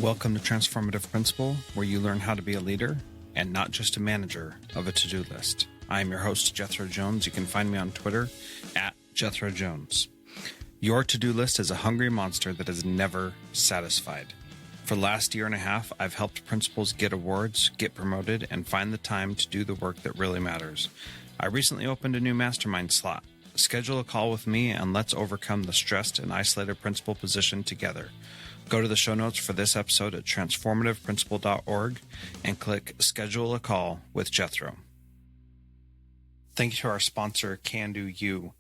Welcome to Transformative Principal, where you learn how to be a leader and not just a manager of a to-do list. I am your host, Jethro Jones. You can find me on Twitter at Jethro Jones. Your to-do list is a hungry monster that is never satisfied. For the last year and a half, I've helped principals get awards, get promoted, and find the time to do the work that really matters. I recently opened a new mastermind slot. Schedule a call with me and let's overcome the stressed and isolated principal position together. Go to the show notes for this episode at transformativeprincipal.org and click Schedule a Call with Jethro. Thank you to our sponsor, Can Do You.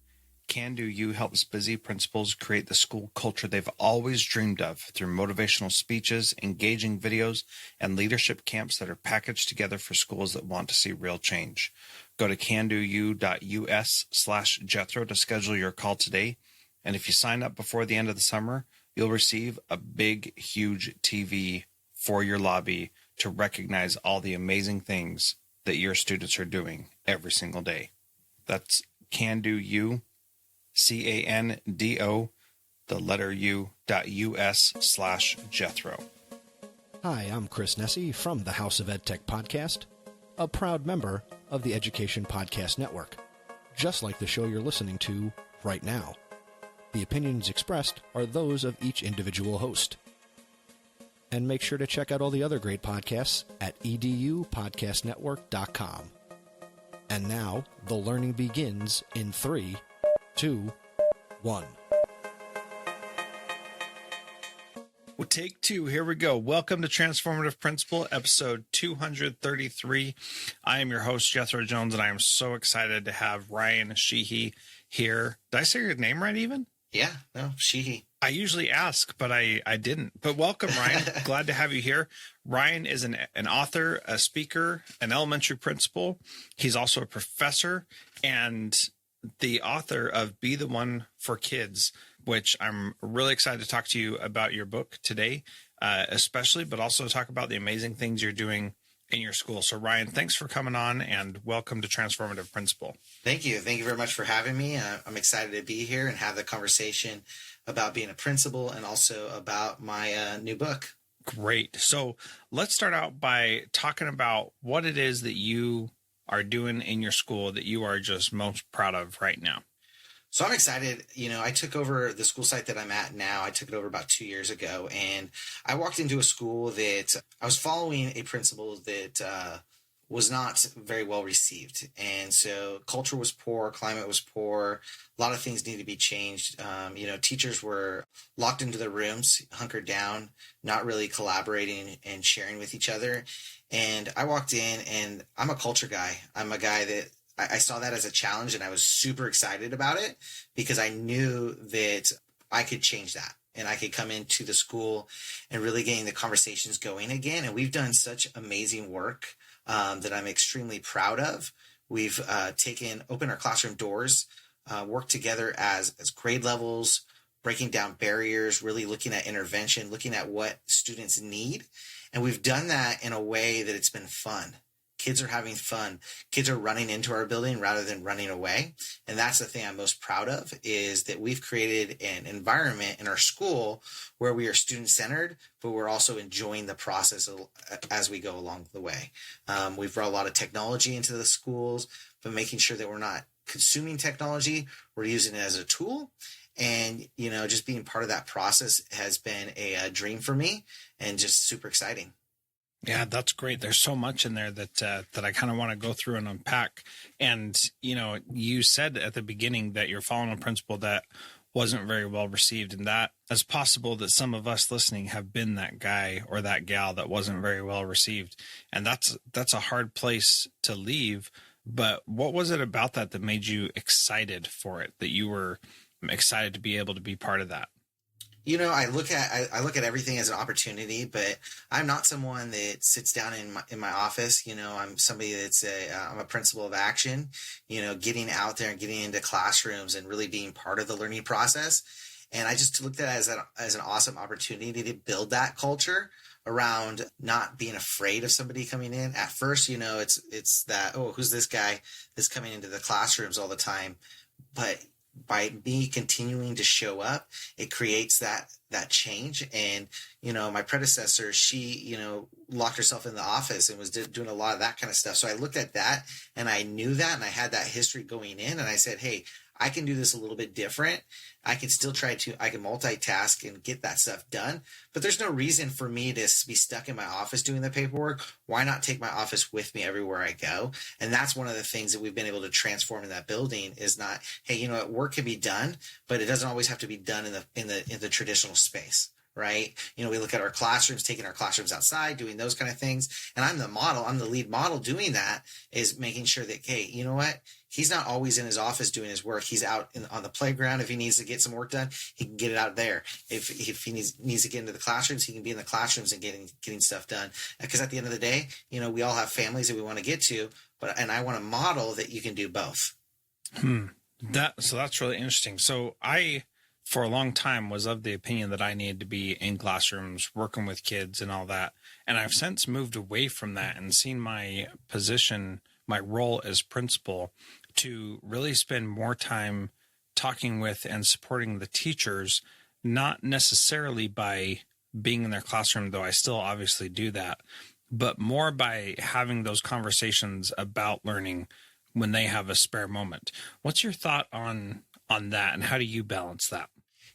Can Do You helps busy principals create the school culture they've always dreamed of through motivational speeches, engaging videos, and leadership camps that are packaged together for schools that want to see real change. Go to candou.us/Jethro to schedule your call today. And if you sign up before the end of the summer, you'll receive a big, huge TV for your lobby to recognize all the amazing things that your students are doing every single day. That's CanDoU, CANDO, the letter U.us/Jethro. Hi, I'm Chris Nesi from the House of EdTech podcast, a proud member of the Education Podcast Network, just like the show you're listening to right now. The opinions expressed are those of each individual host. And make sure to check out all the other great podcasts at edupodcastnetwork.com. And now, the learning begins in 3, 2, 1. Well, take two. Here we go. Welcome to Transformative Principal, episode 233. I am your host, Jethro Jones, and I am so excited to have Ryan Sheehy here. Did I say your name right even? Yeah, no, Sheehy. I usually ask, but I didn't. But welcome, Ryan. Glad to have you here. Ryan is an author, a speaker, an elementary principal. He's also a professor and the author of Be the One for Kids, which I'm really excited to talk to you about your book today, especially, but also talk about the amazing things you're doing in your school. So Ryan, thanks for coming on and welcome to Transformative Principal. Thank you. Thank you very much for having me. I'm excited to be here and have the conversation about being a principal and also about my new book. Great. So let's start out by talking about what it is that you are doing in your school that you are just most proud of right now. So I'm excited. You know, I took over the school site that I'm at now. I took it over about 2 years ago, and I walked into a school that I was following a principal that was not very well received. And so culture was poor, climate was poor, a lot of things need to be changed. Teachers were locked into their rooms, hunkered down, not really collaborating and sharing with each other. And I walked in, and I'm a culture guy. I'm a guy that I saw that as a challenge, and I was super excited about it because I knew that I could change that and I could come into the school and really getting the conversations going again. And we've done such amazing work that I'm extremely proud of. We've opened our classroom doors, worked together as grade levels, breaking down barriers, really looking at intervention, looking at what students need. And we've done that in a way that it's been fun. Kids are having fun. Kids are running into our building rather than running away. And that's the thing I'm most proud of, is that we've created an environment in our school where we are student-centered, but we're also enjoying the process as we go along the way. We've brought a lot of technology into the schools, but making sure that we're not consuming technology, we're using it as a tool. And, just being part of that process has been a dream for me and just super exciting. Yeah, that's great. There's so much in there that I kind of want to go through and unpack. And, you said at the beginning that you're following a principal that wasn't very well received, and that it's possible that some of us listening have been that guy or that gal that wasn't very well received. And that's a hard place to leave. But what was it about that made you excited for it, that you were excited to be able to be part of that? I look at everything as an opportunity, but I'm not someone that sits down in my office. I'm somebody I'm a principal of action, getting out there and getting into classrooms and really being part of the learning process. And I just looked at it as an awesome opportunity to build that culture around not being afraid of somebody coming in. At first, it's that, oh, who's this guy that's coming into the classrooms all the time? But by me continuing to show up, it creates that change. And, my predecessor, she, locked herself in the office and was doing a lot of that kind of stuff. So I looked at that and I knew that, and I had that history going in, and I said, hey, I can do this a little bit different. I can still I can multitask and get that stuff done, but there's no reason for me to be stuck in my office doing the paperwork. Why not take my office with me everywhere I go? And that's one of the things that we've been able to transform in that building is not, hey, work can be done, but it doesn't always have to be done in the traditional space. Right. We look at our classrooms, taking our classrooms outside, doing those kind of things. And I'm the lead model doing that, is making sure that, hey, you know what? He's not always in his office doing his work. He's out on the playground. If he needs to get some work done, he can get it out there. If he needs to get into the classrooms, he can be in the classrooms and getting stuff done. Because at the end of the day, we all have families that we want to get to, and I want to model that you can do both. So that's really interesting. So I, for a long time, was of the opinion that I needed to be in classrooms, working with kids and all that. And I've since moved away from that and seen my position, my role as principal, to really spend more time talking with and supporting the teachers, not necessarily by being in their classroom, though I still obviously do that, but more by having those conversations about learning when they have a spare moment. What's your thought on that, and how do you balance that?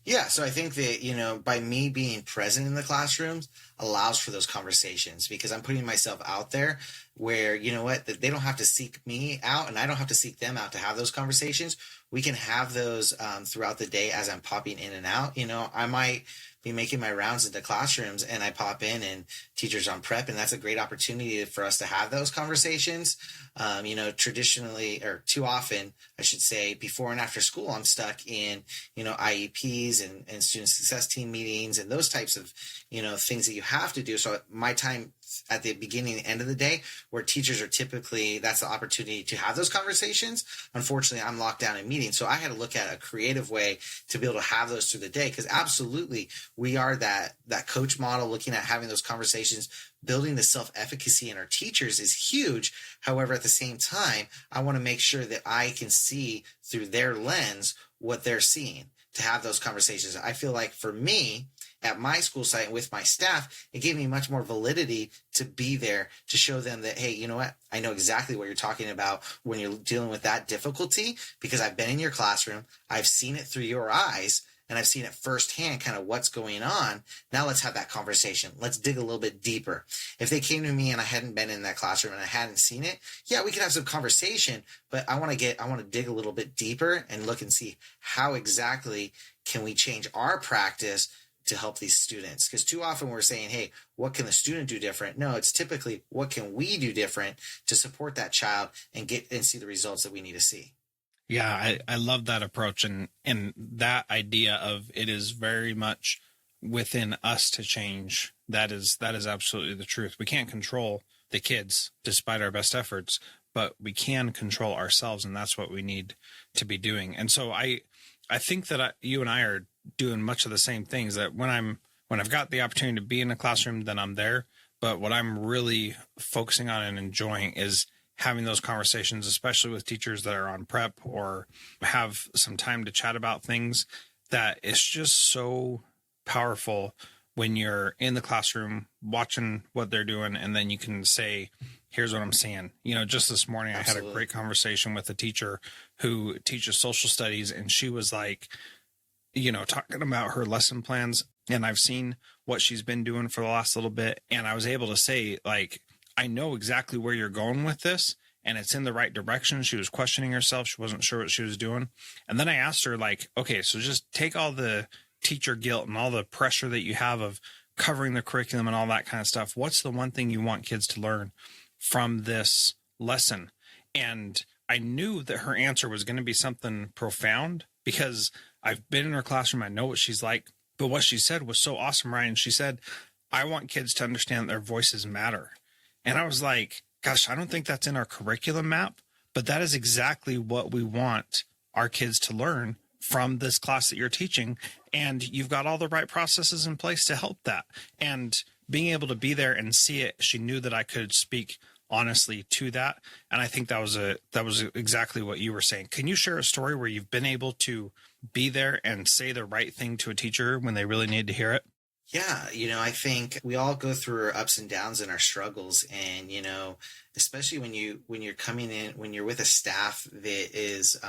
Yeah, so I think that, by me being present in the classrooms allows for those conversations, because I'm putting myself out there where, that they don't have to seek me out and I don't have to seek them out to have those conversations. We can have those throughout the day as I'm popping in and out. I might be making my rounds into classrooms and I pop in and teachers on prep, and that's a great opportunity for us to have those conversations. Traditionally, or too often, I should say, before and after school, I'm stuck in, IEPs and student success team meetings and those types of, things that you have to do. So my time at the beginning and end of the day, where teachers are typically, that's the opportunity to have those conversations. Unfortunately, I'm locked down in meetings. So I had to look at a creative way to be able to have those through the day, because absolutely we are that coach model, looking at having those conversations. Building the self-efficacy in our teachers is huge. However, at the same time, I want to make sure that I can see through their lens what they're seeing to have those conversations. I feel like for me, at my school site and with my staff, it gave me much more validity to be there to show them that, hey, you know what? I know exactly what you're talking about when you're dealing with that difficulty, because I've been in your classroom. I've seen it through your eyes, and I've seen it firsthand, kind of what's going on. Now let's have that conversation. Let's dig a little bit deeper. If they came to me and I hadn't been in that classroom and I hadn't seen it, yeah, we could have some conversation, but I want to dig a little bit deeper and look and see how exactly can we change our practice to help these students. Because too often we're saying, hey, what can the student do different? No, it's typically, what can we do different to support that child and see the results that we need to see? Yeah, I love that approach, and that idea of it is very much within us to change. That is absolutely the truth. We can't control the kids despite our best efforts, but we can control ourselves, and that's what we need to be doing. And so I think that you and I are doing much of the same things, that when I've got the opportunity to be in a classroom, then I'm there. But what I'm really focusing on and enjoying is having those conversations, especially with teachers that are on prep or have some time to chat about things. That it's just so powerful when you're in the classroom watching what they're doing, and then you can say, here's what I'm seeing. Just this morning, Absolutely. I had a great conversation with a teacher who teaches social studies, and she was like, talking about her lesson plans, and I've seen what she's been doing for the last little bit. And I was able to say, like, I know exactly where you're going with this, and it's in the right direction. She was questioning herself. She wasn't sure what she was doing. And then I asked her, like, okay, so just take all the teacher guilt and all the pressure that you have of covering the curriculum and all that kind of stuff. What's the one thing you want kids to learn from this lesson? And I knew that her answer was going to be something profound, because I've been in her classroom. I know what she's like. But what she said was so awesome, Ryan. She said, I want kids to understand that their voices matter. And I was like, gosh, I don't think that's in our curriculum map, but that is exactly what we want our kids to learn from this class that you're teaching. And you've got all the right processes in place to help that. And being able to be there and see it, she knew that I could speak honestly to that. And I think that was exactly what you were saying. Can you share a story where you've been able to be there and say the right thing to a teacher when they really need to hear it? Yeah, I think we all go through our ups and downs and our struggles, and especially when you're coming in, when you're with a staff that is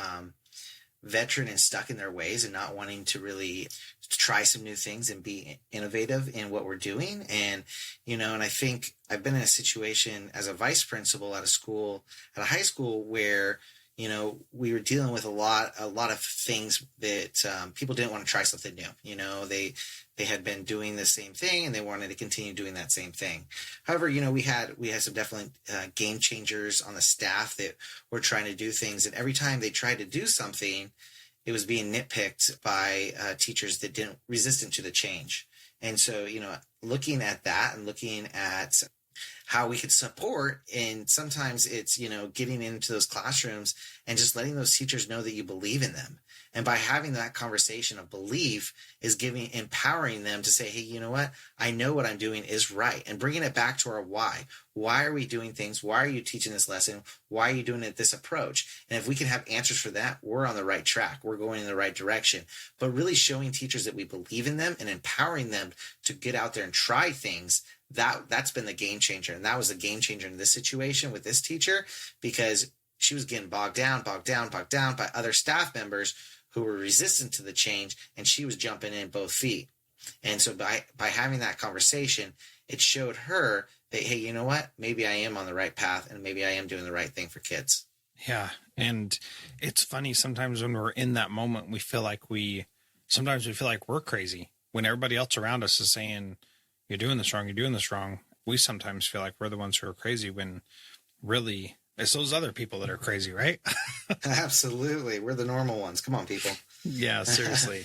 veteran and stuck in their ways and not wanting to really try some new things and be innovative in what we're doing. And and I think I've been in a situation as a vice principal at a high school where we were dealing with a lot of things that people didn't want to try something new. They had been doing the same thing and they wanted to continue doing that same thing. However, we had some definitely game changers on the staff that were trying to do things, and every time they tried to do something, it was being nitpicked by teachers that didn't resistant to the change. And so, looking at that and looking at how we could support, and sometimes it's, getting into those classrooms and just letting those teachers know that you believe in them. And by having that conversation of belief is empowering them to say, hey, you know what? I know what I'm doing is right. And bringing it back to our why. Why are we doing things? Why are you teaching this lesson? Why are you doing it this approach? And if we can have answers for that, we're on the right track. We're going in the right direction. But really showing teachers that we believe in them and empowering them to get out there and try things, that's been the game changer. And that was the game changer in this situation with this teacher, because she was getting bogged down by other staff members who were resistant to the change, and she was jumping in both feet. And so by having that conversation, it showed her that, hey, you know what? Maybe I am on the right path, and maybe I am doing the right thing for kids. Yeah. And it's funny, sometimes when we're in that moment, we feel like we're crazy when everybody else around us is saying, you're doing this wrong. We sometimes feel like we're the ones who are crazy, when really it's those other people that are crazy, right? Absolutely. We're the normal ones. Come on, people. Yeah, seriously.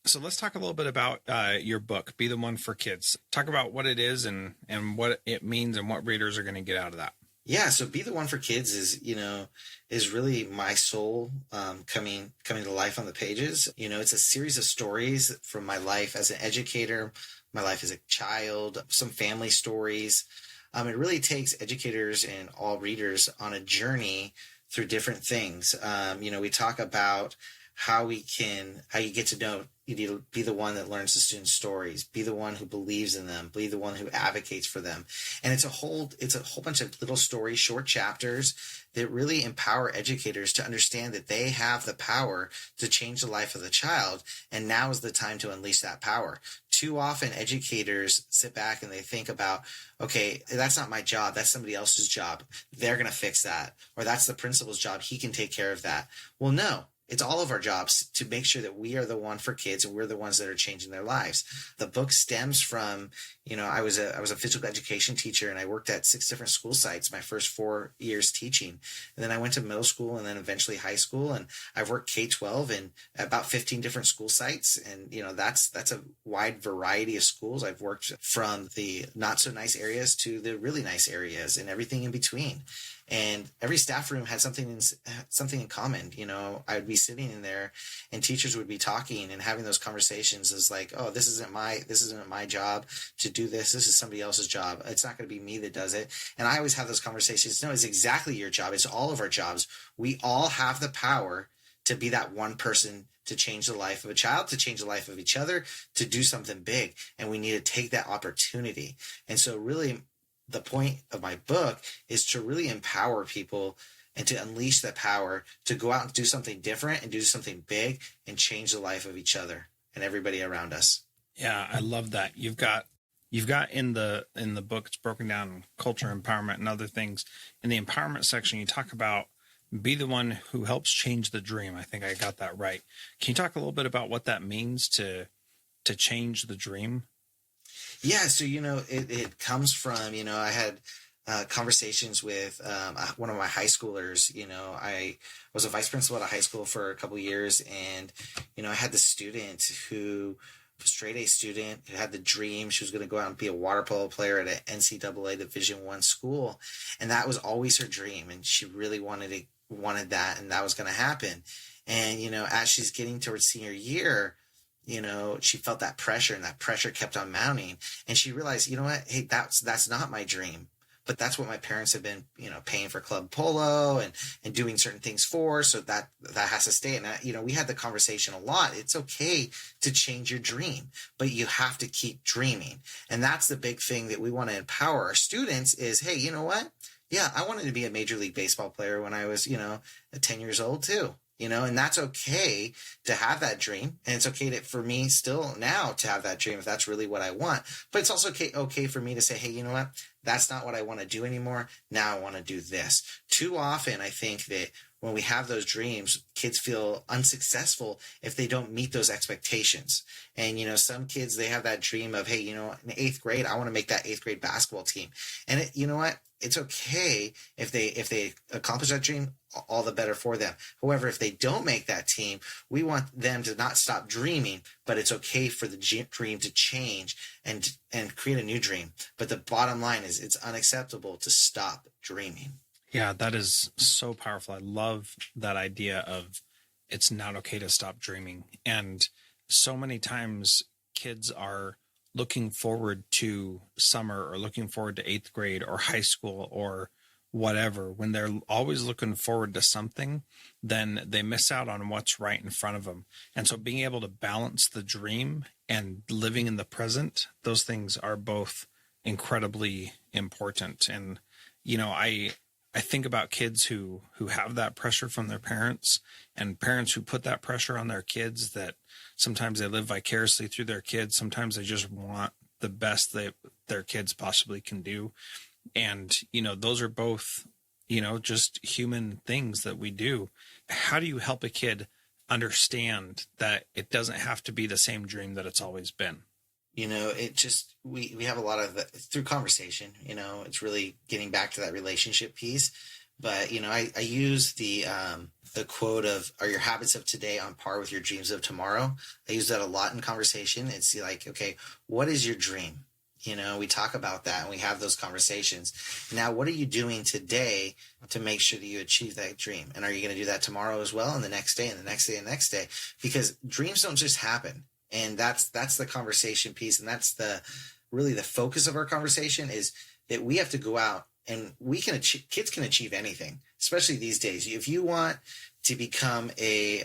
So let's talk a little bit about your book, Be the One for Kids. Talk about what it is and what it means and what readers are going to get out of that. Yeah, so Be the One for Kids is really my soul coming to life on the pages. It's a series of stories from my life as an educator, my life as a child, some family stories. It really takes educators and all readers on a journey through different things. We talk about how you get to know, you need to be the one that learns the students' stories, be the one who believes in them, be the one who advocates for them. And it's a whole bunch of little stories, short chapters that really empower educators to understand that they have the power to change the life of the child. And now is the time to unleash that power. Too often educators sit back and they think about, okay, that's not my job. That's somebody else's job. They're going to fix that. Or that's the principal's job. He can take care of that. Well, no. It's all of our jobs to make sure that we are the one for kids and we're the ones that are changing their lives. The book stems from, I was a physical education teacher, and I worked at 6 different school sites my first 4 years teaching. And then I went to middle school and then eventually high school, and I've worked K-12 in about 15 different school sites. And, that's a wide variety of schools. I've worked from the not so nice areas to the really nice areas and everything in between. And every staff room had something in common. I would be sitting in there and teachers would be talking and having those conversations as like, oh, this isn't my job to do this. This is somebody else's job. It's not going to be me that does it. And I always have those conversations. No, it's exactly your job. It's all of our jobs. We all have the power to be that one person to change the life of a child, to change the life of each other, to do something big. And we need to take that opportunity. And so really, the point of my book is to really empower people and to unleash that power to go out and do something different and do something big and change the life of each other and everybody around us. Yeah, I love that. You've got in the book, it's broken down culture, empowerment, and other things. In the empowerment section, you talk about be the one who helps change the dream. I think I got that right. Can you talk a little bit about what that means to change the dream? Yeah, so, it comes from, I had conversations with one of my high schoolers. I was a vice principal at a high school for a couple of years, and, I had this student who was a straight A student who had the dream. She was going to go out and be a water polo player at an NCAA Division I school, and that was always her dream, and she really wanted that, and that was going to happen. And, as she's getting towards senior year, she felt that pressure, and that pressure kept on mounting, and she realized, hey, that's not my dream. but that's what my parents have been, paying for club polo and doing certain things for. So that has to stay. And, we had the conversation a lot. It's okay to change your dream, but you have to keep dreaming. And that's the big thing that we want to empower our students is, hey, you know what? Yeah, I wanted to be a Major League Baseball player when I was, 10 years old too. And that's okay to have that dream. And it's okay for me still now to have that dream if that's really what I want. But it's also okay for me to say, hey, you know what? That's not what I want to do anymore. Now I want to do this. Too often, I think that when we have those dreams, kids feel unsuccessful if they don't meet those expectations. And, some kids, they have that dream of, hey, in 8th grade, I want to make that 8th grade basketball team. And you know what? It's okay if they accomplish that dream, all the better for them. However, if they don't make that team, we want them to not stop dreaming, but it's okay for the dream to change and create a new dream. But the bottom line is it's unacceptable to stop dreaming. Yeah, that is so powerful. I love that idea of it's not okay to stop dreaming. And so many times kids are looking forward to summer or looking forward to 8th grade or high school or whatever. When they're always looking forward to something, then they miss out on what's right in front of them. And so being able to balance the dream and living in the present, those things are both incredibly important. And, I think about kids who have that pressure from their parents and parents who put that pressure on their kids, that sometimes they live vicariously through their kids. Sometimes they just want the best that their kids possibly can do. And, those are both, just human things that we do. How do you help a kid understand that it doesn't have to be the same dream that it's always been? It just, we have a lot of through conversation, it's really getting back to that relationship piece. But, I use the quote of, are your habits of today on par with your dreams of tomorrow? I use that a lot in conversation. It's like, okay, what is your dream? We talk about that and we have those conversations. Now, what are you doing today to make sure that you achieve that dream? And are you going to do that tomorrow as well? And the next day and the next day and the next day? Because dreams don't just happen. And that's the conversation piece. And that's really the focus of our conversation is that we have to go out and kids can achieve anything, especially these days. If you want to become a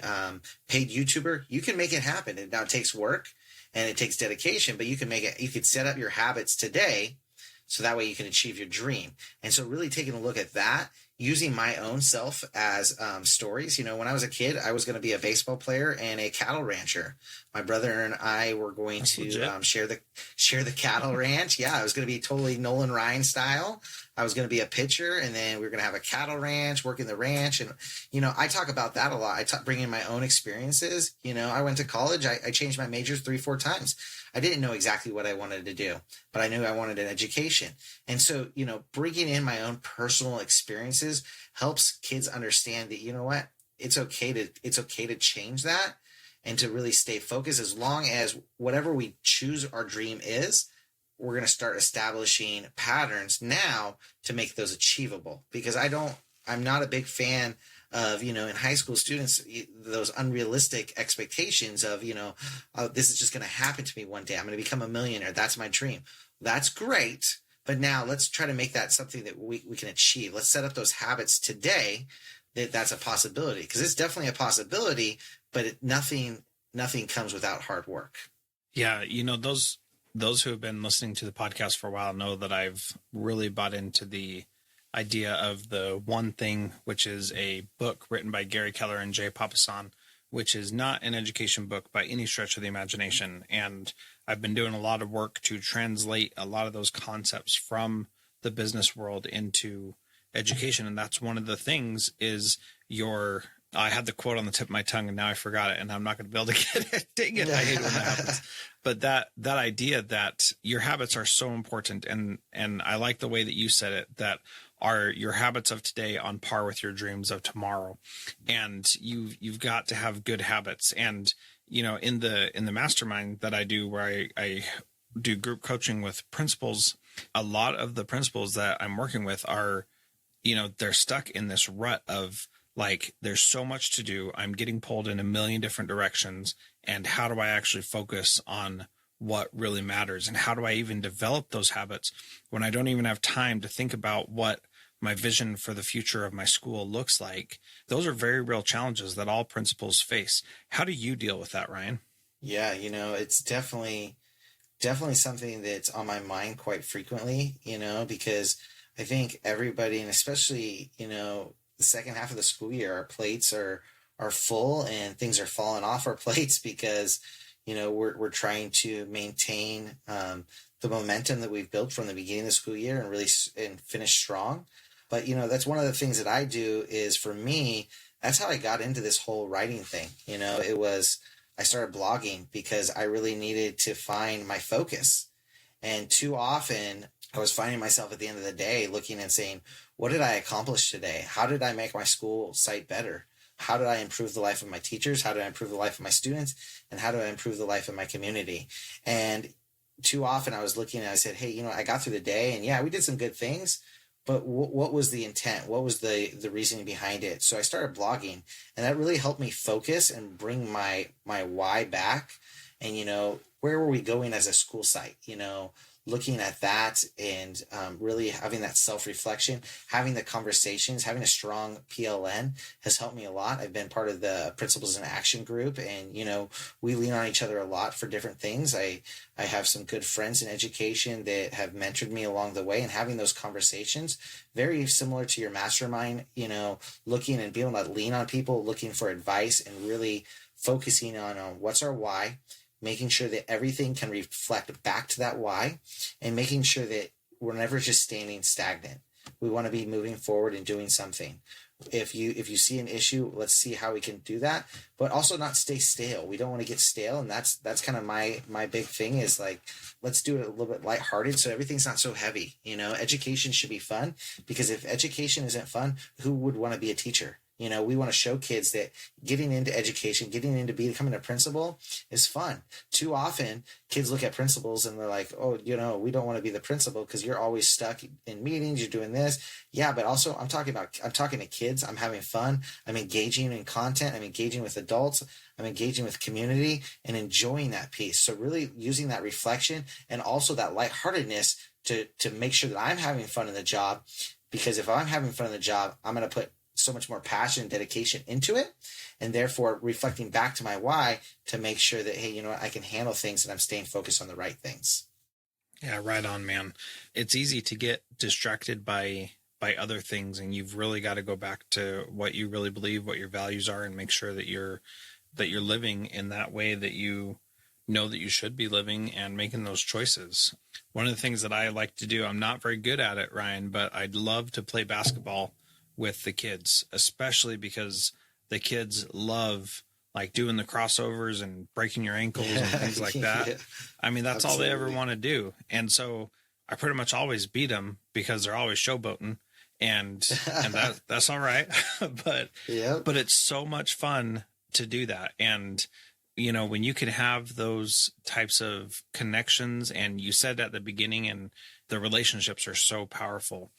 paid YouTuber, you can make it happen. It now takes work and it takes dedication, but you can make it. You could set up your habits today so that way you can achieve your dream. And so really taking a look at that, using my own self as stories. When I was a kid, I was going to be a baseball player and a cattle rancher. My brother and I were going to share the cattle ranch. Yeah, I was going to be totally Nolan Ryan style. I was going to be a pitcher, and then we were going to have a cattle ranch, working the ranch. And, I talk about that a lot. I bring in my own experiences. I went to college. I changed my majors 3-4 times. I didn't know exactly what I wanted to do, but I knew I wanted an education. And so, bringing in my own personal experiences helps kids understand that, what, it's okay to change that and to really stay focused. As long as whatever we choose our dream is, we're going to start establishing patterns now to make those achievable. Because I'm not a big fan of, in high school students, those unrealistic expectations of, this is just going to happen to me one day. I'm going to become a millionaire. That's my dream. That's great. But now let's try to make that something that we can achieve. Let's set up those habits today that's a possibility, because it's definitely a possibility, but nothing comes without hard work. Yeah. Those who have been listening to the podcast for a while know that I've really bought into the idea of the One Thing, which is a book written by Gary Keller and Jay Papasan, which is not an education book by any stretch of the imagination. And I've been doing a lot of work to translate a lot of those concepts from the business world into education. And that's one of the things is I had the quote on the tip of my tongue and now I forgot it and I'm not going to be able to get it. Dang it. I hate when that happens. But that idea that your habits are so important. And I like the way that you said it, that are your habits of today on par with your dreams of tomorrow. And you've got to have good habits. And, in the mastermind that I do, where I do group coaching with principals, a lot of the principals that I'm working with are, they're stuck in this rut of, like, there's so much to do. I'm getting pulled in a million different directions. And how do I actually focus on what really matters? And how do I even develop those habits when I don't even have time to think about what my vision for the future of my school looks like? Those are very real challenges that all principals face. How do you deal with that, Ryan? Yeah, it's definitely something that's on my mind quite frequently, because I think everybody, and especially, the second half of the school year, our plates are full and things are falling off our plates because, we're trying to maintain the momentum that we've built from the beginning of the school year and really and finish strong. But, that's one of the things that I do is, for me, that's how I got into this whole writing thing. I started blogging because I really needed to find my focus. And too often I was finding myself at the end of the day looking and saying, what did I accomplish today? How did I make my school site better? How did I improve the life of my teachers? How did I improve the life of my students? And how do I improve the life of my community? And too often I was looking and I said, hey, I got through the day and yeah, we did some good things, but what was the intent? What was the reasoning behind it? So I started blogging, and that really helped me focus and bring my why back. And, where were we going as a school site? Looking at that and really having that self-reflection, having the conversations, having a strong PLN has helped me a lot. I've been part of the Principals in Action group, and, we lean on each other a lot for different things. I have some good friends in education that have mentored me along the way, and having those conversations, very similar to your mastermind, looking and being able to lean on people, looking for advice, and really focusing on what's our why, making sure that everything can reflect back to that why, and making sure that we're never just standing stagnant. We want to be moving forward and doing something. If you see an issue, let's see how we can do that, but also not stay stale. We don't want to get stale. And that's kind of my big thing is like, let's do it a little bit lighthearted so everything's not so heavy. Education should be fun, because if education isn't fun, who would want to be a teacher? We want to show kids that getting into education, getting into becoming a principal is fun. Too often, kids look at principals and they're like, oh, we don't want to be the principal because you're always stuck in meetings, you're doing this. Yeah, but also I'm talking to kids. I'm having fun. I'm engaging in content. I'm engaging with adults. I'm engaging with community and enjoying that piece. So really using that reflection and also that lightheartedness to make sure that I'm having fun in the job, because if I'm having fun in the job, I'm going to put so much more passion and dedication into it, and therefore reflecting back to my why to make sure that, hey, I can handle things and I'm staying focused on the right things. Yeah, right on, man. It's easy to get distracted by other things, and you've really got to go back to what you really believe, what your values are, and make sure that you're living in that way that you know that you should be living, and making those choices. One of the things that I like to do, I'm not very good at it, Ryan, but I'd love to play basketball with the kids, especially because the kids love like doing the crossovers and breaking your ankles and things like that. Yeah. I mean, that's Absolutely. All they ever want to do. And so I pretty much always beat them because they're always showboating, and that's all right. But it's so much fun to do that. And, when you can have those types of connections, and you said at the beginning, and the relationships are so powerful.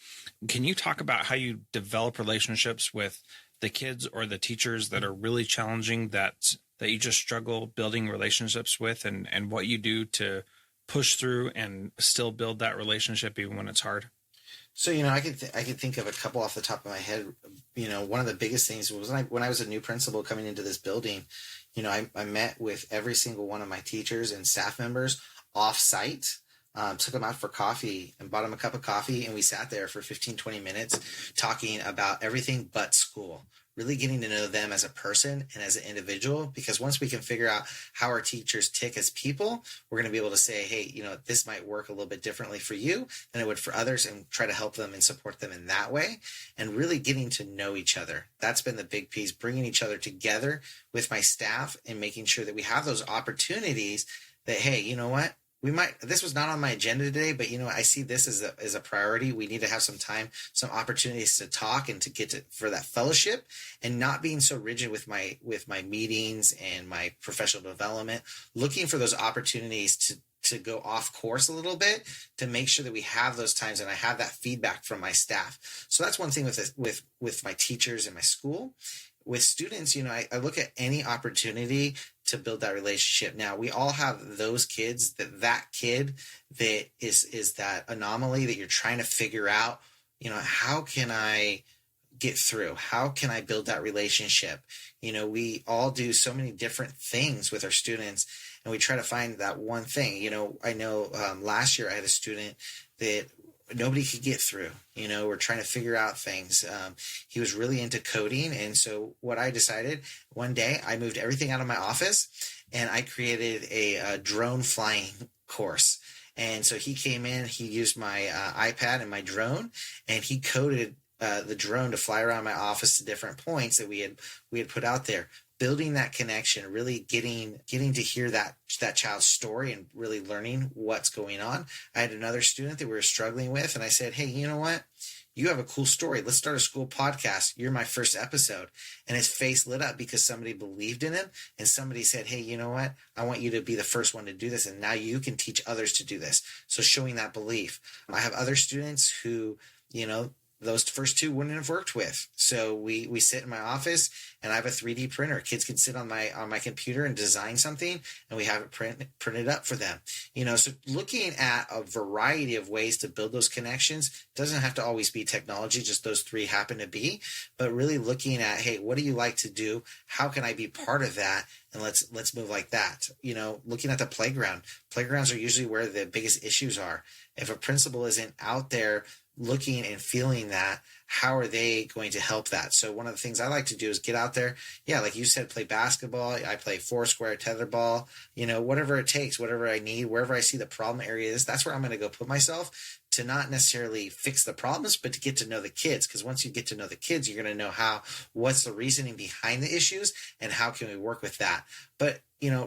Can you talk about how you develop relationships with the kids or the teachers that are really challenging, that you just struggle building relationships with, and what you do to push through and still build that relationship even when it's hard? So, I could think of a couple off the top of my head. One of the biggest things was when I was a new principal coming into this building, I met with every single one of my teachers and staff members off site, took them out for coffee and bought them a cup of coffee. And we sat there for 15, 20 minutes talking about everything but school, really getting to know them as a person and as an individual, because once we can figure out how our teachers tick as people, we're going to be able to say, hey, this might work a little bit differently for you than it would for others, and try to help them and support them in that way, and really getting to know each other. That's been the big piece, bringing each other together with my staff and making sure that we have those opportunities that, hey, you know what? This was not on my agenda today, but I see this as a priority. We need to have some time, some opportunities to talk and to get for that fellowship, and not being so rigid with my meetings and my professional development, looking for those opportunities to go off course a little bit, to make sure that we have those times and I have that feedback from my staff. So that's one thing with my teachers in my school. With students, I look at any opportunity to build that relationship. Now, we all have those kids, that kid that is that anomaly that you're trying to figure out, how can I get through? How can I build that relationship? We all do so many different things with our students, and we try to find that one thing. I know last year I had a student that nobody could get through. We're trying to figure out things. He was really into coding. And so what I decided one day, I moved everything out of my office and I created a drone flying course. And so he came in, he used my iPad and my drone, and he coded the drone to fly around my office to different points that we had put out there. Building that connection, really getting to hear that child's story and really learning what's going on. I had another student that we were struggling with, and I said, hey, you know what? You have a cool story. Let's start a school podcast. You're my first episode. And his face lit up because somebody believed in him, and somebody said, hey, you know what? I want you to be the first one to do this, and now you can teach others to do this. So showing that belief. I have other students who, those first two wouldn't have worked with. So we sit in my office and I have a 3D printer. Kids can sit on my computer and design something, and we have it printed up for them. So looking at a variety of ways to build those connections doesn't have to always be technology, just those three happen to be, but really looking at, hey, what do you like to do? How can I be part of that? And let's move like that. Looking at the playground. Playgrounds are usually where the biggest issues are. If a principal isn't out there looking and feeling that, how are they going to help that? So one of the things I like to do is get out there. Yeah, like you said, play basketball. I play foursquare, tetherball, whatever it takes, whatever I need, wherever I see the problem area is, that's where I'm going to go put myself, to not necessarily fix the problems, but to get to know the kids. Because once you get to know the kids, you're going to know what's the reasoning behind the issues and how can we work with that. But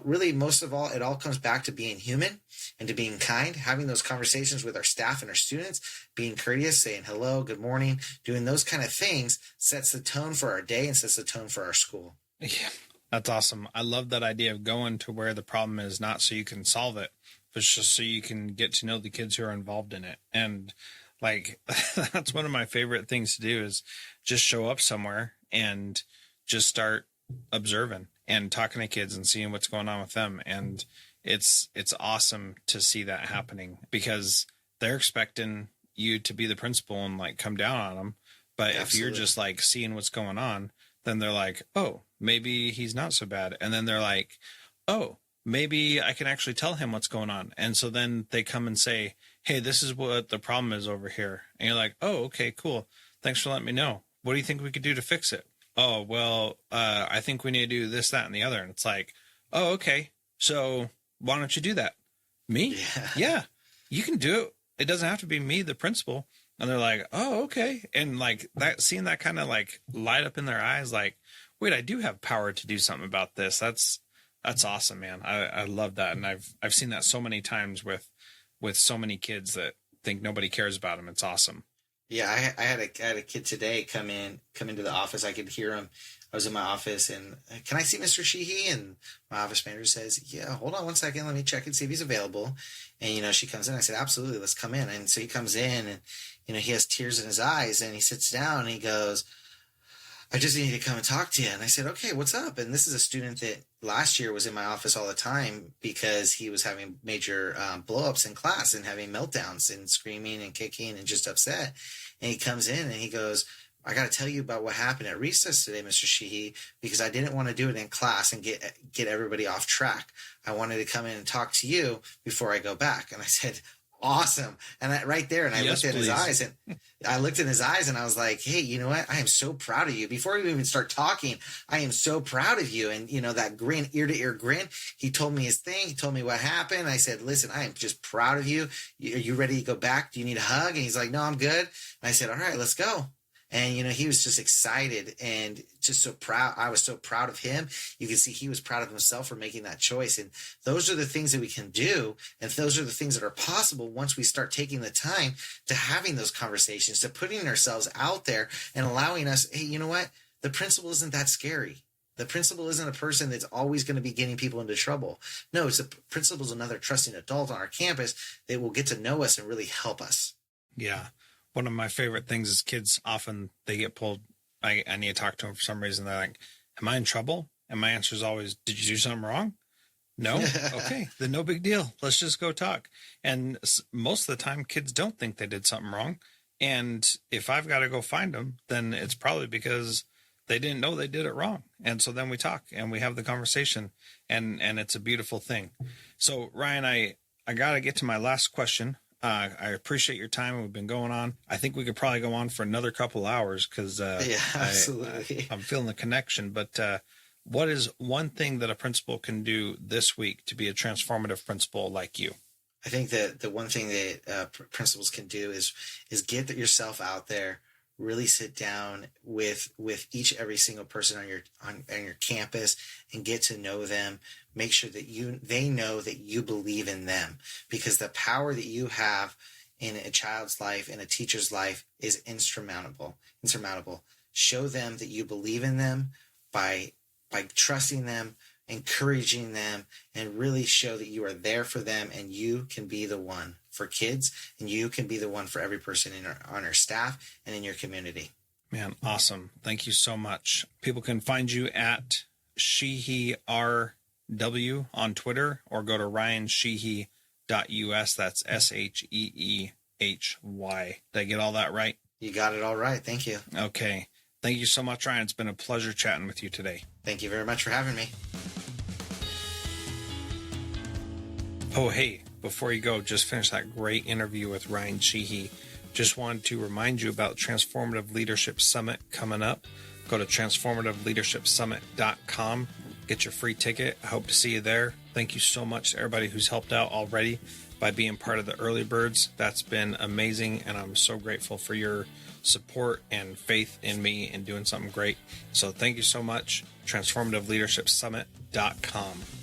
really, most of all, it all comes back to being human and to being kind, having those conversations with our staff and our students, being courteous, saying hello, good morning, doing those kind of things sets the tone for our day and sets the tone for our school. Yeah, that's awesome. I love that idea of going to where the problem is, not so you can solve it, but just so you can get to know the kids who are involved in it. And that's one of my favorite things to do, is just show up somewhere and just start observing and talking to kids and seeing what's going on with them. And it's awesome to see that happening, because they're expecting you to be the principal and come down on them. But Absolutely. If you're just seeing what's going on, then they're like, oh, maybe he's not so bad. And then they're like, oh, maybe I can actually tell him what's going on. And so then they come and say, hey, this is what the problem is over here. And you're like, oh, okay, cool. Thanks for letting me know. What do you think we could do to fix it? Oh, well, I think we need to do this, that, and the other. And it's like, oh, okay. So why don't you do that? Me? Yeah, you can do it. It doesn't have to be me, the principal. And they're like, oh, okay. And that, seeing that kind of light up in their eyes, wait, I do have power to do something about this. That's awesome, man. I love that. And I've seen that so many times with so many kids that think nobody cares about them. It's awesome. Yeah, I had a kid today come into the office. I could hear him. I was in my office, and can I see Mr. Sheehy? And my office manager says, yeah, hold on one second. Let me check and see if he's available. And, she comes in. I said, absolutely, let's come in. And so he comes in, and, he has tears in his eyes, and he sits down and he goes, I just need to come and talk to you. And I said, okay, what's up? And this is a student that last year was in my office all the time because he was having major blow-ups in class and having meltdowns and screaming and kicking and just upset. And he comes in and he goes, I got to tell you about what happened at recess today, Mr. Sheehy, because I didn't want to do it in class and get everybody off track. I wanted to come in and talk to you before I go back. And I said, awesome. And right there, and I looked at his eyes, and I looked in his eyes, and I was like, hey, you know what? I am so proud of you. Before we even start talking, I am so proud of you. And, that grin, ear to ear grin, he told me his thing. He told me what happened. I said, listen, I am just proud of you. Are you ready to go back? Do you need a hug? And he's like, no, I'm good. And I said, all right, let's go. And, he was just excited and just so proud. I was so proud of him. You can see he was proud of himself for making that choice. And those are the things that we can do. And those are the things that are possible once we start taking the time to having those conversations, to putting ourselves out there and allowing us, hey, you know what? The principal isn't that scary. The principal isn't a person that's always going to be getting people into trouble. No, the principal is another trusting adult on our campus that will get to know us and really help us. Yeah. One of my favorite things is kids often, they get pulled. I need to talk to them for some reason. They're like, am I in trouble? And my answer is always, did you do something wrong? No? Okay, then no big deal. Let's just go talk. And most of the time, kids don't think they did something wrong. And if I've got to go find them, then it's probably because they didn't know they did it wrong. And so then we talk and we have the conversation, and it's a beautiful thing. So Ryan, I got to get to my last question. I appreciate your time. We've been going on. I think we could probably go on for another couple hours because yeah, absolutely. I'm feeling the connection. But what is one thing that a principal can do this week to be a transformative principal like you? I think that the one thing that principals can do is get yourself out there. Really sit down with every single person on your campus and get to know them. Make sure that they know that you believe in them, because the power that you have in a child's life, in a teacher's life, is insurmountable. Show them that you believe in them by trusting them, encouraging them, and really show that you are there for them, and you can be the one for kids, and you can be the one for every person on our staff and in your community. Man, awesome. Thank you so much. People can find you at Sheehy RW on Twitter, or go to ryansheehy.us. That's SHEEHY. Did I get all that right? You got it all right. Thank you. Okay. Thank you so much, Ryan. It's been a pleasure chatting with you today. Thank you very much for having me. Oh, hey, before you go, just finish that great interview with Ryan Sheehy. Just wanted to remind you about Transformative Leadership Summit coming up. Go to transformativeleadershipsummit.com. Get your free ticket. I hope to see you there. Thank you so much to everybody who's helped out already by being part of the early birds. That's been amazing, and I'm so grateful for your support and faith in me and doing something great. So thank you so much. Transformativeleadershipsummit.com.